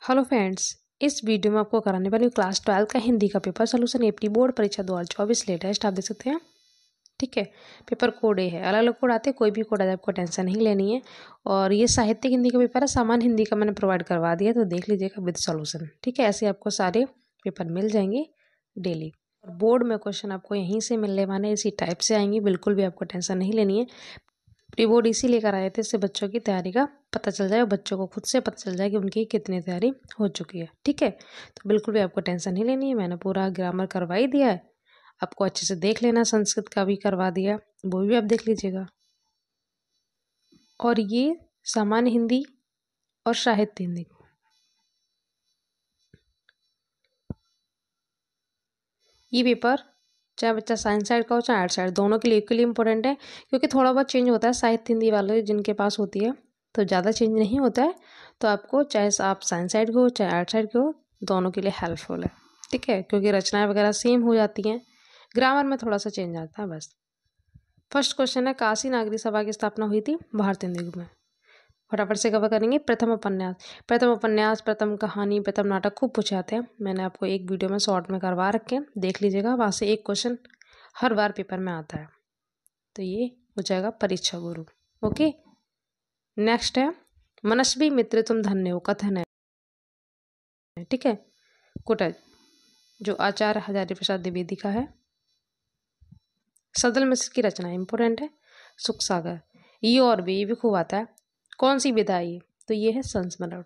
Hello friends, इस video में आपको कराने वाली क्लास 12 का हिंदी का पेपर सोल्यूशन एपटी बोर्ड परीक्षा 2024 लेटेस्ट आप देख सकते हैं। ठीक है, पेपर कोड ए है, अलग अलग कोड आते हैं, कोई भी कोड आए आपको टेंशन नहीं लेनी है। और ये साहित्यिक हिंदी का पेपर है, सामान्य हिंदी का मैंने प्रोवाइड करवा दिया, तो देख लीजिएगा विद सोल्यूशन। ठीक है, ऐसे आपको सारे पेपर मिल जाएंगे डेली। और बोर्ड में क्वेश्चन आपको यहीं से मिलने वाले, इसी टाइप से आएंगे, बिल्कुल भी आपको टेंशन नहीं लेनी है। प्री बोर्ड इसी लेकर आए थे, इससे बच्चों की तैयारी का पता चल जाए और बच्चों को खुद से पता चल जाए कि उनकी कितनी तैयारी हो चुकी है। ठीक है, तो बिल्कुल भी आपको टेंशन नहीं लेनी है। मैंने पूरा ग्रामर करवा ही दिया है, आपको अच्छे से देख लेना। संस्कृत का भी करवा दिया, वो भी आप देख लीजिएगा। और ये सामान्य हिंदी और साहित्य हिंदी, ये पेपर चाहे बच्चा साइंस साइड का हो चाहे आर्ट साइड, दोनों के लिए इक्वली इंपॉर्टेंट है। क्योंकि थोड़ा बहुत चेंज होता है साहित्य हिंदी वाले जिनके पास होती है, तो ज़्यादा चेंज नहीं होता है। तो आपको चाहे आप साइंस साइड के हो चाहे आर्ट साइड के हो, दोनों के लिए हेल्पफुल है। ठीक है, क्योंकि रचनाएं वगैरह सेम हो जाती हैं, ग्रामर में थोड़ा सा चेंज आता है बस। फर्स्ट क्वेश्चन है, काशी नागरी सभा की स्थापना हुई थी भारतीय हिंदी में। फटाफट से कवर करेंगे। प्रथम उपन्यास, प्रथम कहानी, प्रथम नाटक खूब पूछे आते हैं। मैंने आपको एक वीडियो में शॉर्ट में करवा रखे हैं, देख लीजिएगा। वहाँ से एक क्वेश्चन हर बार पेपर में आता है, तो ये हो जाएगा परीक्षा गुरु। ओके, नेक्स्ट है, मनस्वी मित्र तुम धन्य हो, कथन है। ठीक है, कुटज जो आचार्य हजारी प्रसाद द्विवेदी का है। सदल मिश्र की रचना इंपोर्टेंट है। सुख सागर, ये और भी, ये भी खूब आता है। कौन सी विधा है ये? तो ये है संस्मरण।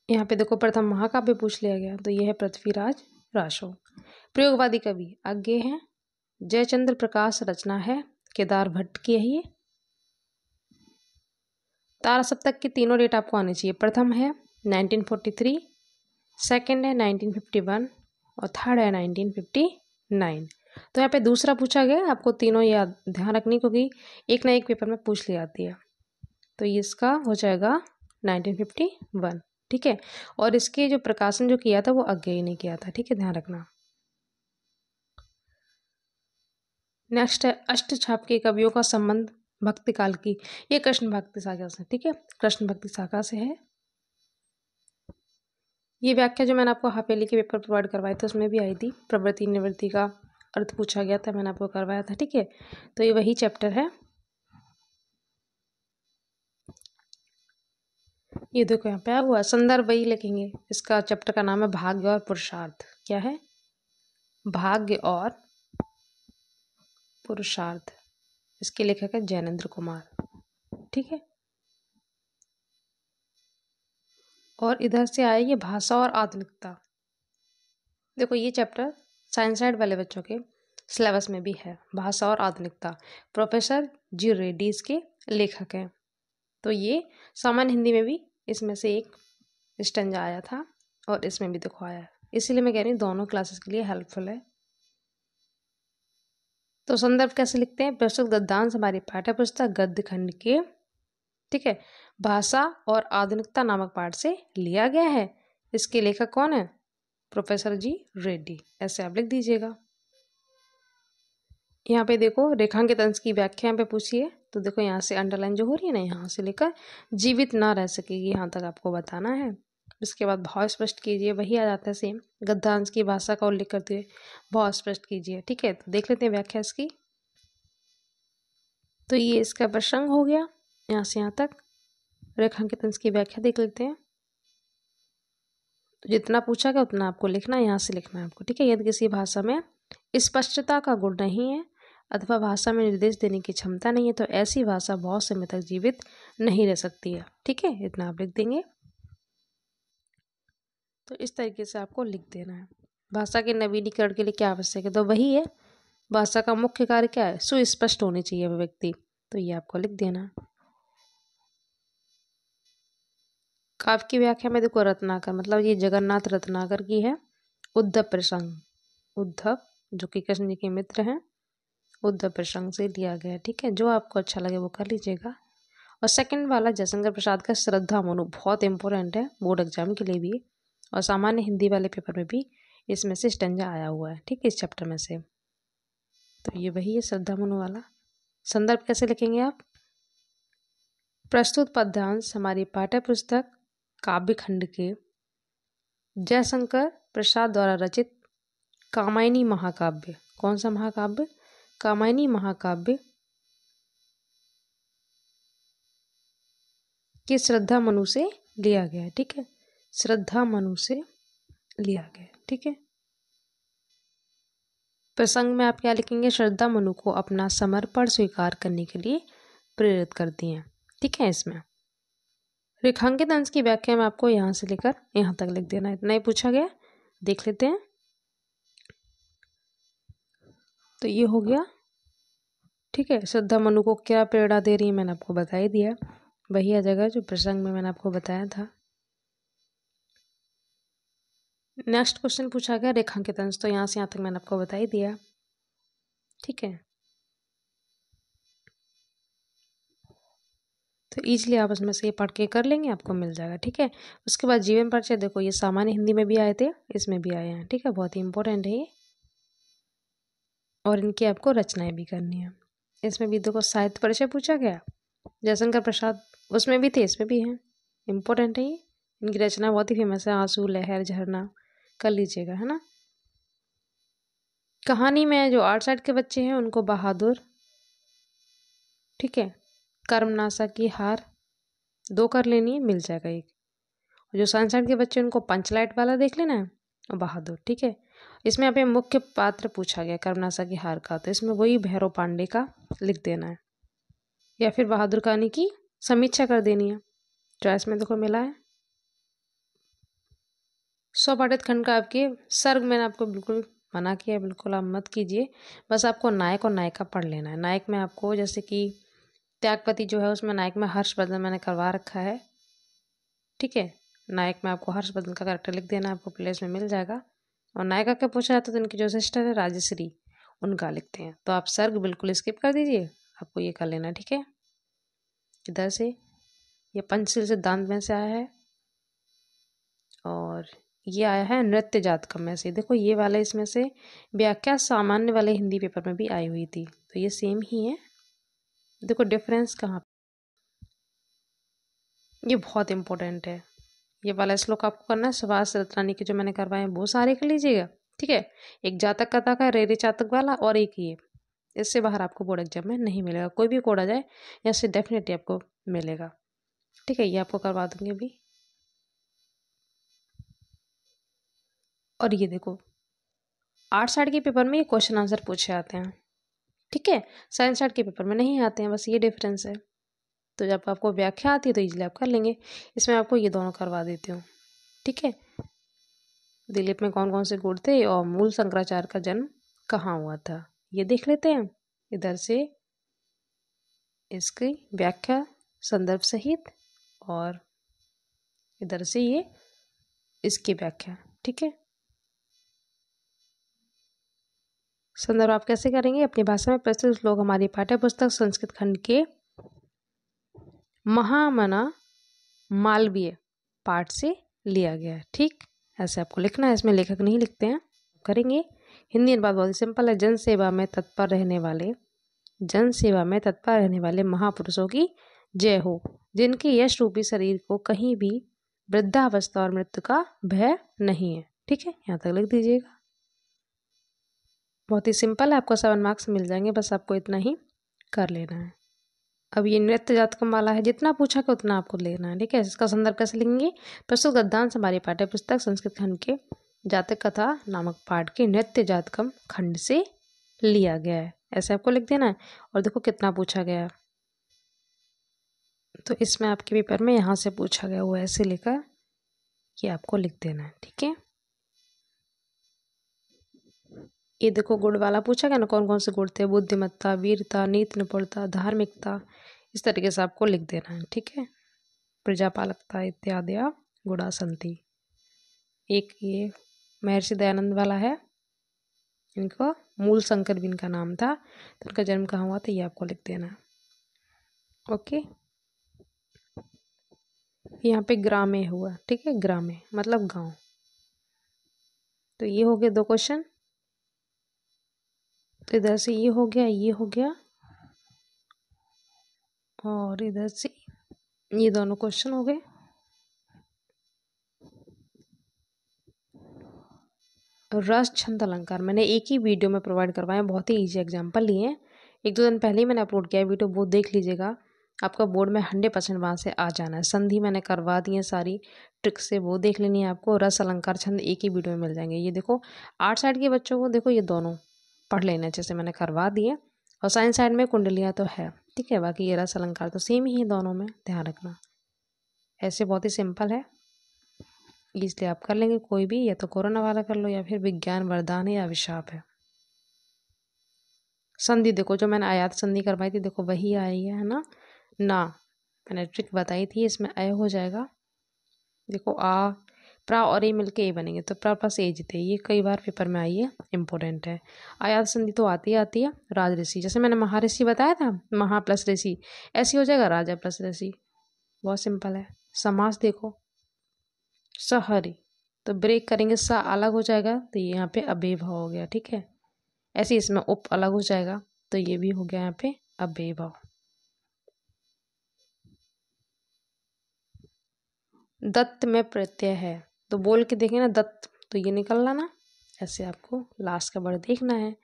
यहाँ पे देखो प्रथम महाकाव्य पूछ लिया गया, तो ये है पृथ्वीराज रासो। प्रयोगवादी कवि आगे हैं, जयचंद्र प्रकाश रचना है, केदार भट्ट की है ये। तारा सप्तक की तीनों डेट आपको आनी चाहिए। प्रथम है 1943, सेकंड है 1951 और थर्ड है 1959। तो यहाँ पे दूसरा पूछा गया, आपको तीनों याद ध्यान रखनी, क्योंकि एक ना एक पेपर में पूछ ली जाती है। तो ये इसका हो जाएगा 1951। ठीक है, और इसके जो प्रकाशन जो किया था वो आगे ही नहीं किया था। ठीक है, ध्यान रखना। नेक्स्ट है, अष्टछाप के कवियों का संबंध भक्ति काल की, ये कृष्ण भक्ति शाखा से। ठीक है, कृष्ण भक्ति शाखा से है। ये व्याख्या जो मैंने आपको हाफेली के पेपर प्रोवाइड करवाए थे उसमें भी आई थी। प्रवृत्ति निवृत्ति का अर्थ पूछा गया था, मैंने आपको करवाया था। ठीक है, तो ये वही चैप्टर है। ये देखो यहाँ पे आया हुआ संदर्भ वही लिखेंगे। इसका चैप्टर का नाम है भाग्य और पुरुषार्थ। क्या है? भाग्य और पुरुषार्थ। इसके लेखक है जैनेन्द्र कुमार। ठीक है, और इधर से आए ये भाषा और आधुनिकता। देखो ये चैप्टर साइंस साइड वाले बच्चों के सिलेबस में भी है, भाषा और आधुनिकता। प्रोफेसर जी रेड्डी इसके लेखक हैं। तो ये सामान्य हिंदी में भी इसमें से एक स्टैंजा आया था और इसमें भी देखो आया है, इसीलिए मैं कह रही हूँ दोनों क्लासेस के लिए हेल्पफुल है। तो संदर्भ कैसे लिखते हैं? प्रस्तुत गद्यांश हमारी पाठ्य पुस्तक गद्य खंड के, ठीक है, भाषा और आधुनिकता नामक पाठ से लिया गया है। इसके लेखक कौन है? प्रोफेसर जी रेड्डी। ऐसे आप लिख दीजिएगा। यहाँ पे देखो रेखांकित अंश की व्याख्या यहाँ पे पूछी है, तो देखो यहाँ से अंडरलाइन जो हो रही है ना, यहाँ से लेकर जीवित ना रह सकेगी, यहाँ तक आपको बताना है। इसके बाद भाव स्पष्ट कीजिए, वही आ जाता है सेम। गद्यांश की भाषा का उल्लेख करते हुए भाव स्पष्ट कीजिए। ठीक है, तो देख लेते हैं व्याख्या इसकी। तो ये इसका प्रसंग हो गया यहाँ से यहाँ तक। रेखांकित अंश की व्याख्या देख लेते हैं। तो जितना पूछा गया उतना आपको लिखना है, यहाँ से लिखना है आपको। ठीक है, यदि किसी भाषा में स्पष्टता का गुण नहीं है अथवा भाषा में निर्देश देने की क्षमता नहीं है, तो ऐसी भाषा बहुत समय तक जीवित नहीं रह सकती है। ठीक है, इतना आप लिख देंगे। तो इस तरीके से आपको लिख देना है। भाषा के नवीनीकरण के लिए क्या आवश्यक है? तो वही है, भाषा का मुख्य कार्य क्या है? सुस्पष्ट होनी चाहिए अभिव्यक्ति। तो ये आपको लिख देना है। काव्य की व्याख्या में देखो रत्नाकर, मतलब ये जगन्नाथ रत्नाकर की है। उद्धव प्रसंग, उद्धव जो कि कृष्ण जी के मित्र हैं, उद्धव प्रसंग से लिया गया। ठीक है, जो आपको अच्छा लगे वो कर लीजिएगा। और सेकंड वाला जयशंकर प्रसाद का श्रद्धा मनु, बहुत इंपॉर्टेंट है बोर्ड एग्जाम के लिए भी, और सामान्य हिंदी वाले पेपर में भी इसमें से स्टैंजा आया हुआ है। ठीक है, इस चैप्टर में से। तो ये वही है श्रद्धा मनु वाला। संदर्भ कैसे लिखेंगे आप? प्रस्तुत पद्यांश हमारी पाठ्य पुस्तक काव्य खंड के जयशंकर प्रसाद द्वारा रचित कामायनी महाकाव्य, कौन सा महाकाव्य? कामायनी महाकाव्य की श्रद्धा मनु से लिया गया है। ठीक है, श्रद्धा मनु से लिया गया। ठीक है, प्रसंग में आप क्या लिखेंगे? श्रद्धा मनु को अपना समर्पण स्वीकार करने के लिए प्रेरित करती हैं। ठीक है, इसमें रेखांकित अंश की व्याख्या में आपको यहाँ से लेकर यहाँ तक लिख देना है। इतना ही पूछा गया, देख लेते हैं। तो ये हो गया। ठीक है, श्रद्धा मनु को क्या प्रेरणा दे रही है मैंने आपको बता ही दिया, वही आ जाएगा जो प्रसंग में मैंने आपको बताया था। नेक्स्ट क्वेश्चन पूछा गया रेखांकित अंश, तो यहाँ से यहाँ तक मैंने आपको बता ही दिया। ठीक है, तो ईजिली आप उसमें से ये पढ़ के कर लेंगे, आपको मिल जाएगा। ठीक है, उसके बाद जीवन परिचय, देखो ये सामान्य हिंदी में भी आए थे, इसमें भी आए हैं। ठीक है, बहुत ही इंपॉर्टेंट है ये, और इनकी आपको रचनाएं भी करनी है। इसमें भी देखो साहित्य परिचय पूछा गया, जयशंकर प्रसाद उसमें भी थे, इसमें भी हैं, इम्पोर्टेंट है ये। इनकी रचना बहुत ही फेमस है, आंसू, लहर, झरना, कर लीजिएगा, है ना। कहानी में जो 8 साइड के बच्चे हैं उनको बहादुर, ठीक है, कर्मनाशा की हार 2 कर लेनी है, मिल जाएगा एक। जो साइंस साइड के बच्चे उनको पंचलाइट वाला देख लेना है, और बहादुर। ठीक है, इसमें यहाँ पे मुख्य पात्र पूछा गया कर्मनाशा की हार का, तो इसमें वही भैरव पांडे का लिख देना है, या फिर बहादुर कहानी की समीक्षा कर देनी है। चॉइस में देखो मिला है। स्वपाठित खंड का आपके सर्ग मैंने आपको बिल्कुल मना किया, बिल्कुल आप मत कीजिए, बस आपको नायक और नायिका पढ़ लेना है। नायक में आपको जैसे कि त्यागपति जो है उसमें नायक में हर्षवर्धन मैंने करवा रखा है। ठीक है, नायक में आपको हर्षवर्धन का कैरेक्टर लिख देना, आपको प्लेस में मिल जाएगा। और नायिका का पूछा जाता तो इनकी जो सिस्टर है राजश्री, उनका लिखते हैं। तो आप सर्ग बिल्कुल स्किप कर दीजिए, आपको ये कर लेना। ठीक है, इधर से ये पंचशील सिद्धांत में से आया है, और ये आया है नृत्य जातकम में से। देखो ये वाला इसमें से व्याख्या सामान्य वाले हिंदी पेपर में भी आई हुई थी, तो ये सेम ही है। देखो डिफरेंस कहाँ, ये बहुत इंपॉर्टेंट है। ये वाला श्लोक आपको करना है, सुभाष रतनानी के जो मैंने करवाए हैं वो सारे कर लीजिएगा। ठीक है, एक जातक कथा का रेरे चातक वाला, और एक ये, इससे बाहर आपको बोर्ड एग्जाम में नहीं मिलेगा। कोई भी कोड आ जाए यहाँ से डेफिनेटली आपको मिलेगा। ठीक है, ये आपको करवा दूंगी अभी। और ये देखो 8 साइड के पेपर में ये क्वेश्चन आंसर पूछे आते हैं। ठीक है, साइंस साइड के पेपर में नहीं आते हैं, बस ये डिफरेंस है। तो जब आपको व्याख्या आती है तो इजीली आप कर लेंगे। इसमें आपको ये दोनों करवा देती हूँ। ठीक है, दिलीप में कौन कौन से गुण थे और मूल शंकराचार्य का जन्म कहाँ हुआ था, ये देख लेते हैं। इधर से इसकी व्याख्या संदर्भ सहित, और इधर से ये इसकी व्याख्या। ठीक है, संदर्भ आप कैसे करेंगे? अपनी भाषा में प्रस्तुत श्लोक हमारी पाठ्य पुस्तक संस्कृत खंड के महामना मालवीय पाठ से लिया गया है। ठीक, ऐसे आपको लिखना है, इसमें लेखक नहीं लिखते हैं, करेंगे। हिंदी अनुवाद बहुत ही सिंपल है। जन सेवा में तत्पर रहने वाले महापुरुषों की जय हो, जिनके यश रूपी शरीर को कहीं भी वृद्धावस्था और मृत्यु का भय नहीं है। ठीक है, यहाँ तक लिख दीजिएगा। बहुत ही सिंपल है, आपको 7 मार्क्स मिल जाएंगे, बस आपको इतना ही कर लेना है। अब ये नृत्य जातकम वाला है, जितना पूछा कि उतना आपको लेना है। ठीक है, इसका संदर्भ कैसे लिखेंगे? प्रस्तुत गद्यांश हमारी पाठ्य पुस्तक संस्कृत खंड के जातक कथा नामक पाठ के नृत्य जातकम खंड से लिया गया है, ऐसे आपको लिख देना है। और देखो कितना पूछा गया है, तो इसमें आपके पेपर में यहाँ से पूछा गया, वो ऐसे लेकर ये आपको लिख देना है। ठीक है, ये देखो गुण वाला पूछा गया ना, कौन कौन से गुण थे? बुद्धिमत्ता, वीरता, नीति निपुणता, धार्मिकता, इस तरीके से आपको लिख देना है। ठीक है, प्रजापालकता इत्यादि गुणा संति। एक ये महर्षि दयानंद वाला है, इनका मूल शंकर भी इनका नाम था, तो इनका जन्म कहाँ हुआ था ये आपको लिख देना है। ओके, यहाँ पे ग्रामे हुआ। ठीक है, ग्रामे मतलब गांव। तो ये हो गए 2 क्वेश्चन, तो इधर से ये हो गया, ये हो गया, और इधर से ये दोनों क्वेश्चन हो गए। रस छंद अलंकार मैंने एक ही वीडियो में प्रोवाइड करवाए हैं, बहुत ही इजी एग्जांपल लिए हैं। 1-2 दिन पहले ही मैंने अपलोड किया है वीडियो, वो देख लीजिएगा। आपका बोर्ड में 100% वहाँ से आ जाना है। संधि मैंने करवा दी है सारी ट्रिक से, वो देख लेनी है आपको। रस अलंकार छंद एक ही वीडियो में मिल जाएंगे। ये देखो आर्ट साइड के बच्चों को देखो ये दोनों पढ़ लेना, जैसे मैंने करवा दिए। और साइंस साइड में कुंडलियाँ तो है, ठीक है। बाकी ये रस अलंकार तो सेम ही है दोनों में, ध्यान रखना। ऐसे बहुत ही सिंपल है, इसलिए आप कर लेंगे कोई भी, या तो कोरोना वाला कर लो या फिर विज्ञान वरदान है या अभिशाप है। संधि देखो जो मैंने आयात संधि करवाई थी, देखो वही आई है ना। मैंने ट्रिक बताई थी, इसमें अय हो जाएगा। देखो आ प्रा और ए मिलके ए बनेंगे, तो प्रा प्लस ए जीते। ये कई बार पेपर में आई है, इंपॉर्टेंट है। आयात संधि तो आती है राजऋषि, जैसे मैंने महाऋषि बताया था, महा प्लस ऋषि, ऐसी हो जाएगा राजा प्लस ऋषि। बहुत सिंपल है। समास देखो सहरी, तो ब्रेक करेंगे सा अलग हो जाएगा, तो ये यहाँ पे अव्ययभाव हो गया, ठीक है। ऐसे इसमें उप अलग हो जाएगा, तो ये भी हो गया यहाँ पे अव्ययभाव। दत्त में प्रत्यय है, तो बोल के देखें ना दत्त, तो ये निकलना ना, ऐसे आपको लास्ट का वर्ड देखना है।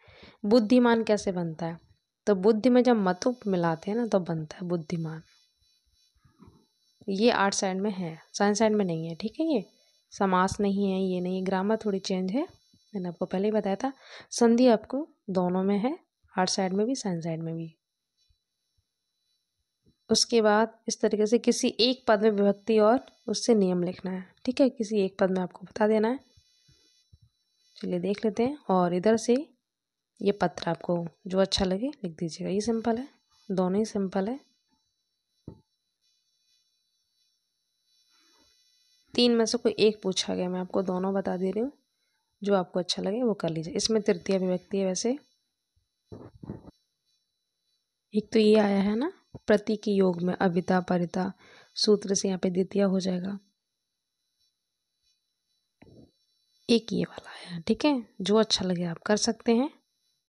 बुद्धिमान कैसे बनता है, तो बुद्धि में जब मतुप मिलाते हैं ना तो बनता है बुद्धिमान। ये आर्ट साइड में है, साइंस साइड में नहीं है, ठीक है। ये समास नहीं है, ये नहीं, ग्रामर थोड़ी चेंज है, मैंने आपको पहले ही बताया था। संधि आपको दोनों में है, आर्ट साइड में भी साइंस साइड में भी। उसके बाद इस तरीके से किसी एक पद में विभक्ति और उससे नियम लिखना है, ठीक है। किसी एक पद में आपको बता देना है। चलिए देख लेते हैं। और इधर से ये पत्र आपको जो अच्छा लगे लिख दीजिएगा। ये सिंपल है, दोनों ही सिंपल है। 3 में से कोई एक पूछा गया, मैं आपको दोनों बता दे रही हूँ, जो आपको अच्छा लगे वो कर लीजिए। इसमें तृतीय विभक्ति है वैसे। एक तो ये आया है ना, प्रति के योग में अविता परिता, सूत्र से यहाँ पे द्वितीय हो जाएगा। एक ये वाला आया, ठीक है। जो अच्छा लगे आप कर सकते हैं।